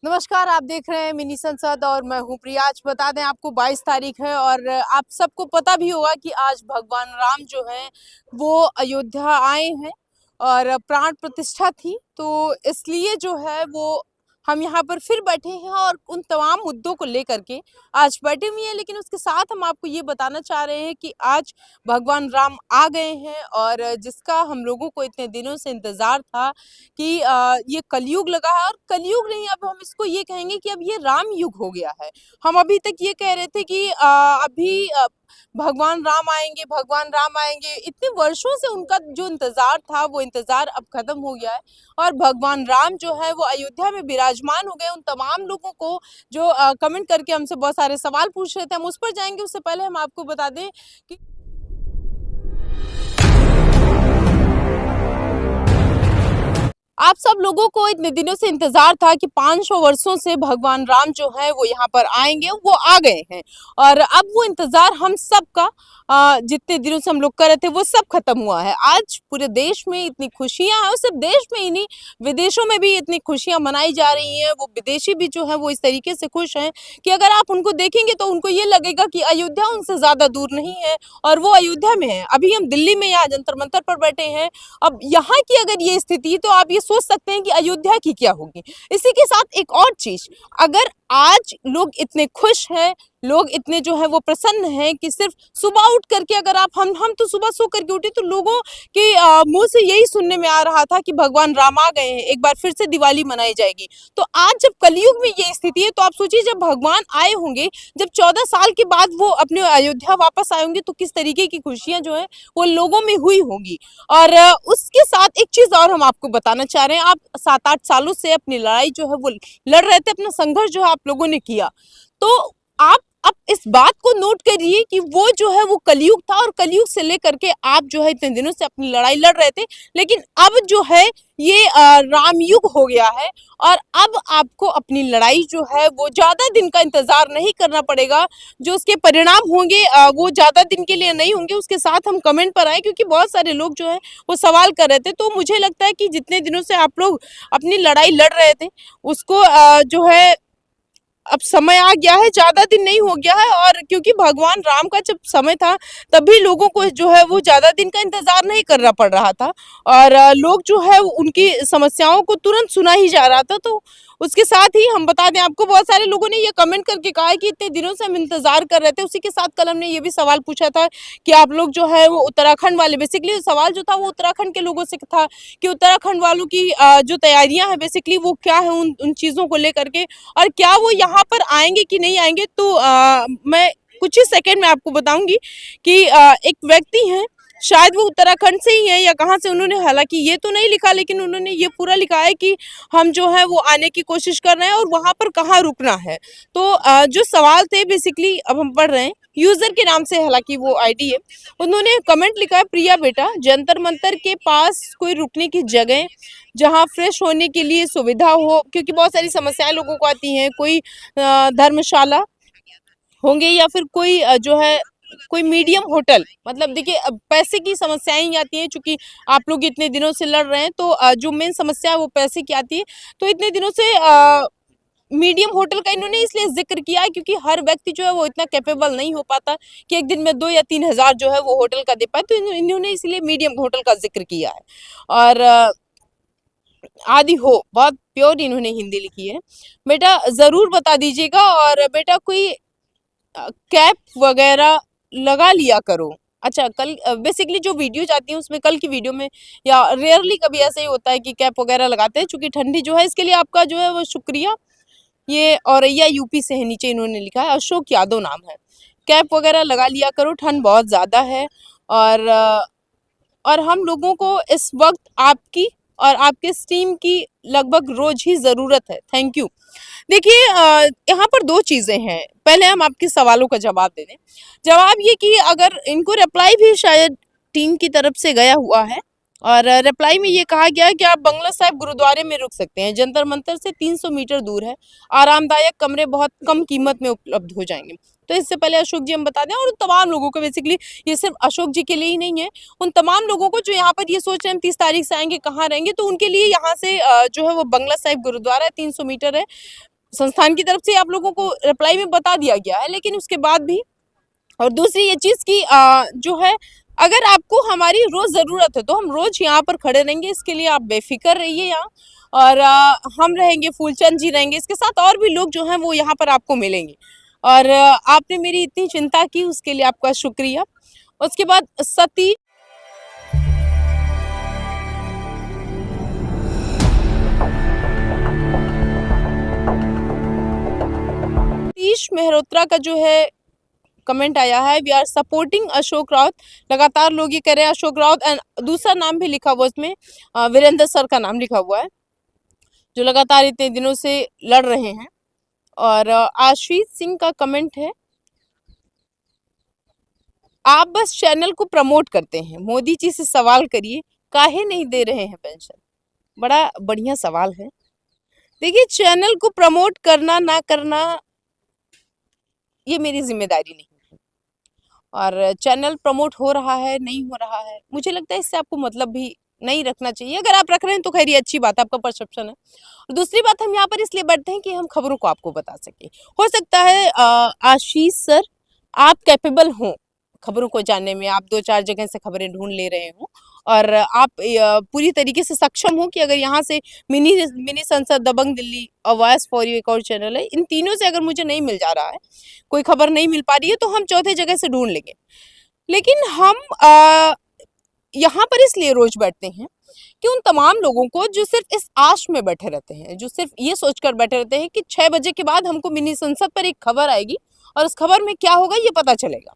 नमस्कार, आप देख रहे हैं मिनी संसद और मैं हूं प्रिया। आज बता दें आपको 22 तारीख है और आप सबको पता भी होगा कि आज भगवान राम जो हैं वो अयोध्या आए हैं और प्राण प्रतिष्ठा थी। तो इसलिए जो है वो हम यहाँ पर फिर बैठे हैं और उन तमाम मुद्दों को लेकर के आज बैठे हुए हैं। लेकिन उसके साथ हम आपको ये बताना चाह रहे हैं कि आज भगवान राम आ गए हैं और जिसका हम लोगों को इतने दिनों से इंतजार था कि ये कलयुग लगा है। और कलयुग नहीं, अब हम इसको ये कहेंगे कि अब ये राम युग हो गया है। हम अभी तक ये कह रहे थे कि अभी भगवान राम आएंगे, भगवान राम आएंगे। इतने वर्षों से उनका जो इंतजार था वो इंतजार अब खत्म हो गया है और भगवान राम जो है वो अयोध्या में विराजमान हो गए। उन तमाम लोगों को जो कमेंट करके हमसे बहुत सारे सवाल पूछ रहे थे, हम उस पर जाएंगे। उससे पहले हम आपको बता दें कि आप सब लोगों को इतने दिनों से इंतजार था कि 500 वर्षों से भगवान राम जो है वो यहाँ पर आएंगे, वो आ गए हैं। और अब वो इंतजार हम सब का जितने दिनों से हम लोग कर रहे थे वो सब खत्म हुआ है। आज पूरे देश में इतनी खुशियां हैं और सिर्फ देश में ही नहीं, विदेशों में भी इतनी खुशियां मनाई जा रही हैं। वो विदेशी भी जो है वो इस तरीके से खुश हैं कि अगर आप उनको देखेंगे तो उनको ये लगेगा कि अयोध्या उनसे ज्यादा दूर नहीं है और वो अयोध्या में है। अभी हम दिल्ली में यहाँ जंतर मंतर पर बैठे हैं। अब यहाँ की अगर ये स्थिति, तो आप ये सोच सकते हैं कि अयोध्या की क्या होगी। इसी के साथ एक और चीज, अगर आज लोग इतने खुश हैं, लोग इतने जो है वो प्रसन्न हैं कि सिर्फ सुबह उठ करके, अगर आप हम तो सुबह सो करके उठे तो लोगों के मुंह से यही सुनने में आ रहा था कि भगवान राम आ गए हैं, एक बार फिर से दिवाली मनाई जाएगी। तो आज जब कलयुग में ये स्थिति है, तो आप सोचिए जब भगवान आए होंगे, जब 14 साल के बाद वो अपने अयोध्या वापस आए होंगे, तो किस तरीके की खुशियां जो है वो लोगों में हुई होंगी। और उसके साथ एक चीज और हम आपको बताना चाह रहे हैं। आप 7-8 सालों से अपनी लड़ाई जो है वो लड़ रहे थे, अपना संघर्ष जो है आप लोगों ने किया। तो आप अब इस बात को नोट करिए कि वो जो है वो कलयुग था और कलयुग से लेकर के आप जो है इतने दिनों से अपनी लड़ाई लड़ रहे थे, लेकिन अब जो है ये राम युग हो गया है। और अब आपको अपनी लड़ाई जो है वो ज्यादा दिन का इंतजार नहीं करना पड़ेगा। जो उसके परिणाम होंगे वो ज्यादा दिन के लिए नहीं होंगे। उसके साथ हम कमेंट पर आए, क्योंकि बहुत सारे लोग जो है वो सवाल कर रहे थे। तो मुझे लगता है कि जितने दिनों से आप लोग अपनी लड़ाई लड़ रहे थे उसको जो है अब समय आ गया है, ज्यादा दिन नहीं हो गया है। और क्योंकि भगवान राम का जब समय था तभी लोगों को जो है वो ज्यादा दिन का इंतजार नहीं करना पड़ रहा था और लोग जो है उनकी समस्याओं को तुरंत सुना ही जा रहा था। तो उसके साथ ही हम बता दें आपको, बहुत सारे लोगों ने ये कमेंट करके कहा है कि इतने दिनों से हम इंतजार कर रहे थे। उसी के साथ कल हमने ये भी सवाल पूछा था कि आप लोग जो है वो उत्तराखंड वाले, बेसिकली सवाल जो था वो उत्तराखंड के लोगों से था कि उत्तराखंड वालों की जो तैयारियां हैं बेसिकली वो क्या है उन चीजों को लेकर के, और क्या वो यहाँ पर आएंगे कि नहीं आएंगे। तो मैं कुछ ही सेकंड में आपको बताऊंगी कि एक व्यक्ति हैं, शायद वो उत्तराखंड से ही है या कहाँ से, उन्होंने हालांकि ये तो नहीं लिखा लेकिन उन्होंने ये पूरा लिखा है कि हम जो है वो आने की कोशिश कर रहे हैं और वहां पर कहाँ रुकना है। तो जो सवाल थे बेसिकली अब हम पढ़ रहे हैं। यूजर के नाम से हालांकि वो आईडी है, उन्होंने कमेंट लिखा है, प्रिया बेटा जंतर मंतर के पास कोई रुकने की जगह जहाँ फ्रेश होने के लिए सुविधा हो, क्योंकि बहुत सारी समस्याएं लोगों को आती हैं। कोई धर्मशाला होंगे या फिर कोई जो है कोई मीडियम होटल। मतलब देखिए अब पैसे की समस्याएं ही आती हैं, चूंकि आप लोग इतने दिनों से लड़ रहे हैं तो जो मेन समस्या है वो पैसे की आती है। तो इतने दिनों से मीडियम होटल का इन्होंने इसलिए जिक्र किया है क्योंकि हर व्यक्ति जो है वो इतना कैपेबल नहीं हो पाता कि एक दिन में 2 या 3 हजार जो है वो होटल का दे पाए। तो इन्होंने इसलिए मीडियम होटल का जिक्र किया है। और आदि हो, बहुत प्योर इन्होंने हिंदी लिखी है। बेटा जरूर बता दीजिएगा, और बेटा कोई कैप वगैरह लगा लिया करो। अच्छा, कल बेसिकली जो वीडियो जाती है उसमें, कल की वीडियो में या रेयरली कभी ऐसा ही होता है कि कैप वगैरह लगाते हैं, चूंकि ठंडी जो है इसके लिए आपका जो है वो शुक्रिया। ये औरैया यूपी से है, नीचे इन्होंने लिखा है, अशोक यादव नाम है। कैप वगैरह लगा लिया करो, ठंड बहुत ज़्यादा है। और हम लोगों को इस वक्त आपकी और आपके स्टीम की लगभग रोज ही ज़रूरत है। Thank you. देखिए यहाँ पर 2 चीज़ें हैं। पहले हम आपके सवालों का जवाब दे दें। जवाब ये कि अगर इनको रिप्लाई भी शायद टीम की तरफ से गया हुआ है और रिप्लाई में ये कहा गया है कि आप बंगला साहिब गुरुद्वारे में रुक सकते हैं, जंतर मंतर से 300 मीटर दूर है, आरामदायक कमरे बहुत कम कीमत में उपलब्ध हो जाएंगे। तो इससे पहले अशोक जी हम बता दें, और तमाम लोगों को, बेसिकली ये सिर्फ अशोक जी के लिए ही नहीं है, उन तमाम लोगों को जो यहाँ पर ये सोच रहे हैं हम 30 तारीख से आएंगे, कहाँ रहेंगे, तो उनके लिए यहाँ से जो है वो बंगला साहिब गुरुद्वारा है, 300 मीटर है, संस्थान की तरफ से आप लोगों को रिप्लाई में बता दिया गया है। लेकिन उसके बाद भी, और दूसरी ये चीज़ की जो है, अगर आपको हमारी रोज़ ज़रूरत है तो हम रोज़ यहाँ पर खड़े रहेंगे, इसके लिए आप बेफिक्र रहिए यहाँ। और हम रहेंगे, फूलचंद जी रहेंगे, इसके साथ और भी लोग जो हैं वो यहाँ पर आपको मिलेंगे। और आपने मेरी इतनी चिंता की, उसके लिए आपका शुक्रिया। उसके बाद सतीश मेहरोत्रा का जो है कमेंट आया है, we are supporting Ashok Raut. लगातार लोग ये कह रहे हैं अशोक राउत, एंड दूसरा नाम भी लिखा हुआ उसमें, वीरेंद्र सर का नाम लिखा हुआ है, जो लगातार इतने दिनों से लड़ रहे हैं। और आशीष सिंह का कमेंट है, आप बस चैनल को प्रमोट करते हैं, मोदी जी से सवाल करिए काहे नहीं दे रहे हैं पेंशन। बड़ा बढ़िया सवाल है। देखिए, चैनल को प्रमोट करना ना करना ये मेरी जिम्मेदारी नहीं है, और चैनल प्रमोट हो रहा है नहीं हो रहा है, मुझे लगता है इससे आपको मतलब भी नहीं रखना चाहिए। अगर आप रख रहे हैं तो खैर ये अच्छी बात है, आपका परसेप्शन है। और दूसरी बात, हम यहाँ पर इसलिए बैठते हैं कि हम खबरों को आपको बता सके। हो सकता है आशीष सर आप कैपेबल हों खबरों को जानने में, आप 2-4 जगह से खबरें ढूंढ ले रहे हो, और आप पूरी तरीके से सक्षम हो कि अगर यहाँ से मिनी मिनी संसद, दबंग दिल्ली और वॉइस फॉर यू एक और चैनल है, इन तीनों से अगर मुझे नहीं मिल जा रहा है, कोई खबर नहीं मिल पा रही है, तो हम चौथे जगह से ढूंढ लेंगे। लेकिन हम यहाँ पर इसलिए रोज बैठते हैं कि उन तमाम लोगों को जो सिर्फ इस आश में बैठे रहते हैं, जो सिर्फ ये सोचकर बैठे रहते हैं कि 6 बजे के बाद हमको मिनी संसद पर एक खबर आएगी और उस खबर में क्या होगा ये पता चलेगा,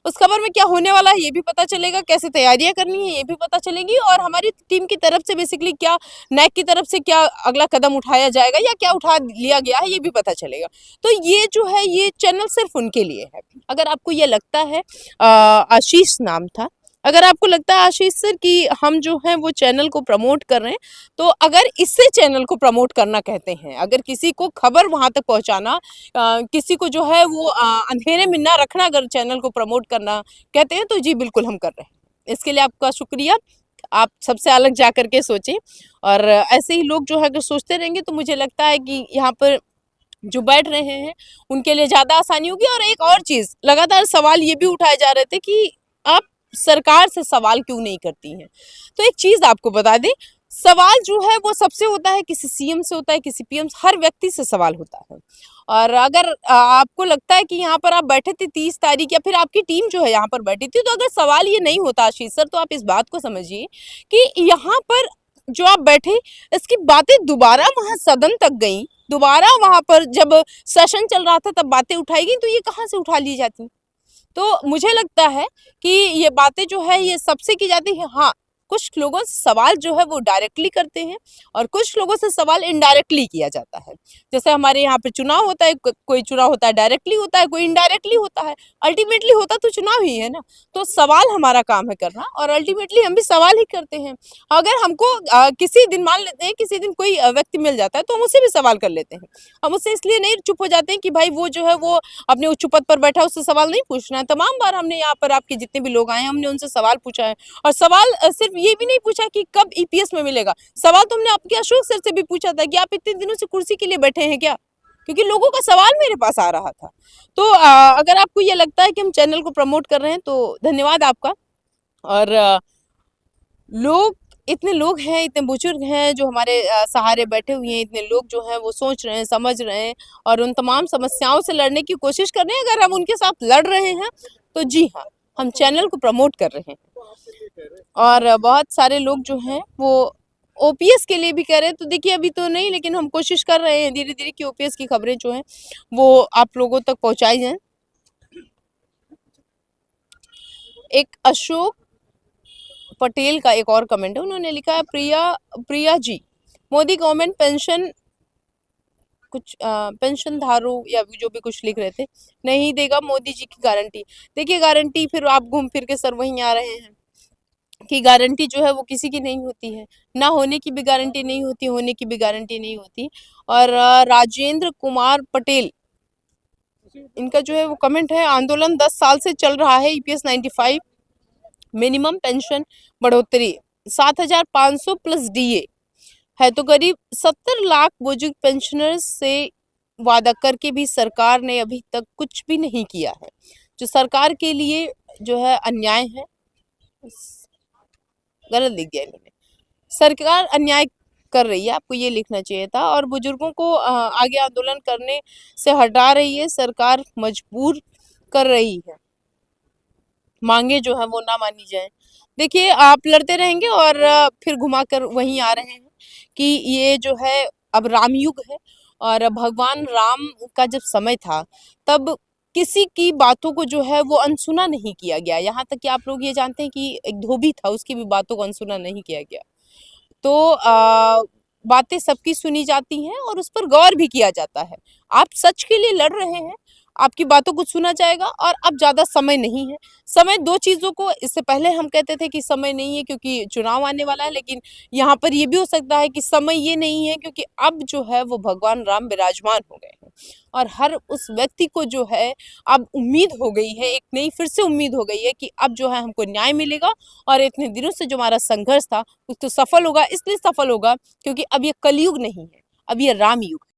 उस खबर में क्या होने वाला है ये भी पता चलेगा, कैसे तैयारियां करनी है ये भी पता चलेगी, और हमारी टीम की तरफ से बेसिकली क्या, नैक की तरफ से क्या अगला कदम उठाया जाएगा या क्या उठा लिया गया है ये भी पता चलेगा। तो ये जो है ये चैनल सिर्फ उनके लिए है। अगर आपको ये लगता है, आशीष नाम था, अगर आपको लगता है आशीष सर कि हम जो हैं वो चैनल को प्रमोट कर रहे हैं, तो अगर इससे चैनल को प्रमोट करना कहते हैं, अगर किसी को खबर वहां तक पहुंचाना, किसी को जो है वो अंधेरे में ना रखना, अगर चैनल को प्रमोट करना कहते हैं, तो जी बिल्कुल हम कर रहे हैं। इसके लिए आपका शुक्रिया। आप सबसे अलग जा करके सोचें, और ऐसे ही लोग जो है अगर सोचते रहेंगे तो मुझे लगता है कि यहाँ पर जो बैठ रहे हैं उनके लिए ज़्यादा आसानी होगी। और एक और चीज़, लगातार सवाल ये भी उठाए जा रहे थे कि आप सरकार से सवाल क्यों नहीं करती हैं। तो एक चीज़ आपको बता दें, सवाल जो है वो सबसे होता है, किसी सीएम से होता है, किसी पीएम से, हर व्यक्ति से सवाल होता है। और अगर आपको लगता है कि यहाँ पर आप बैठे थे 30 तारीख, या फिर आपकी टीम जो है यहाँ पर बैठी थी, तो अगर सवाल ये नहीं होता आशीष सर, तो आप इस बात को समझिए कि यहाँ पर जो आप बैठे, इसकी बातें दोबारा वहां सदन तक गई, दोबारा वहां पर जब सेशन चल रहा था तब बातें उठाई गई, तो ये कहाँ से उठा ली जाती। तो मुझे लगता है कि ये बातें जो है ये सबसे की जाती है। हाँ, कुछ लोगों से सवाल जो है वो डायरेक्टली करते हैं, और कुछ लोगों से सवाल इनडायरेक्टली किया जाता है। जैसे हमारे यहाँ पे चुनाव होता है, कोई चुनाव होता है डायरेक्टली होता है, कोई इनडायरेक्टली होता है, अल्टीमेटली होता तो चुनाव ही है ना। तो सवाल हमारा काम है करना, और अल्टीमेटली हम भी सवाल ही करते हैं। अगर हमको किसी दिन, मान लेते हैं किसी दिन कोई व्यक्ति मिल जाता है, तो हम उससे भी सवाल कर लेते हैं। हम उससे इसलिए नहीं चुप हो जाते हैं कि भाई वो जो है वो अपने उच्च पद पर बैठा, उससे सवाल नहीं पूछना है। तमाम बार हमने यहाँ पर आपके जितने भी लोग आए हैं, हमने उनसे सवाल पूछा है। और सवाल सिर्फ ये भी नहीं पूछा कि कब ईपीएस में मिलेगा, सवाल तो हमने आपके अशोक सर से भी पूछा था कि आप इतने दिनों से कुर्सी के लिए बैठे हैं क्या, क्योंकि लोगों का सवाल मेरे पास आ रहा था। तो अगर आपको ये लगता है कि हम चैनल को प्रमोट कर रहे हैं तो धन्यवाद आपका। और लोग, इतने लोग हैं, इतने बुजुर्ग हैं जो हमारे सहारे बैठे हुए हैं, इतने लोग जो हैं वो सोच रहे हैं, समझ रहे हैं, और उन तमाम समस्याओं से लड़ने की कोशिश कर रहे हैं। अगर हम उनके साथ लड़ रहे हैं तो जी हाँ, हम चैनल को प्रमोट कर रहे हैं। और बहुत सारे लोग जो हैं वो ओपीएस के लिए भी कह रहे हैं। तो देखिए, अभी तो नहीं, लेकिन हम कोशिश कर रहे हैं धीरे धीरे कि ओपीएस की खबरें जो हैं वो आप लोगों तक पहुंचाई जाएं। एक अशोक पटेल का एक और कमेंट है, उन्होंने लिखा है, प्रिया जी, मोदी गवर्नमेंट पेंशन, कुछ पेंशन धारो या जो भी कुछ लिख रहे थे, नहीं देगा, मोदी जी की गारंटी। देखिए, गारंटी फिर आप घूम फिर के सर वहीं आ रहे हैं। की गारंटी जो है वो किसी की नहीं होती है, ना होने की भी गारंटी नहीं होती, होने की भी गारंटी नहीं होती। और राजेंद्र कुमार पटेल, इनका जो है वो कमेंट है, आंदोलन 10 साल से चल रहा है, ईपीएस 95, मिनिमम पेंशन बढ़ोतरी 7,500 प्लस डीए है, तो करीब 70 लाख बुजुर्ग पेंशनर्स से वादा करके भी सरकार ने अभी तक कुछ भी नहीं किया है, जो सरकार के लिए जो है अन्याय है। गलत लिख दिया इन्होंने, सरकार अन्याय कर रही है, आपको ये लिखना चाहिए था। और बुजुर्गों को आगे आंदोलन करने से हटा रही है सरकार, मजबूर कर रही है, मांगे जो है वो ना मानी जाए। देखिए, आप लड़ते रहेंगे और फिर घुमाकर वहीं आ रहे हैं कि ये जो है अब राम युग है, और भगवान राम का जब समय था तब किसी की बातों को जो है वो अनसुना नहीं किया गया। यहाँ तक कि आप लोग ये जानते हैं कि एक धोबी था, उसकी भी बातों को अनसुना नहीं किया गया। तो बातें सबकी सुनी जाती हैं और उस पर गौर भी किया जाता है। आप सच के लिए लड़ रहे हैं, आपकी बातों को सुना जाएगा। और अब ज़्यादा समय नहीं है। समय दो चीज़ों को, इससे पहले हम कहते थे कि समय नहीं है क्योंकि चुनाव आने वाला है, लेकिन यहाँ पर ये भी हो सकता है कि समय ये नहीं है क्योंकि अब जो है वो भगवान राम विराजमान हो गए हैं। और हर उस व्यक्ति को जो है अब उम्मीद हो गई है, एक नई फिर से उम्मीद हो गई है कि अब जो है हमको न्याय मिलेगा, और इतने दिनों से जो हमारा संघर्ष था वो तो सफल होगा। इसलिए सफल होगा क्योंकि अब ये कलयुग नहीं है, अब ये राम युग है।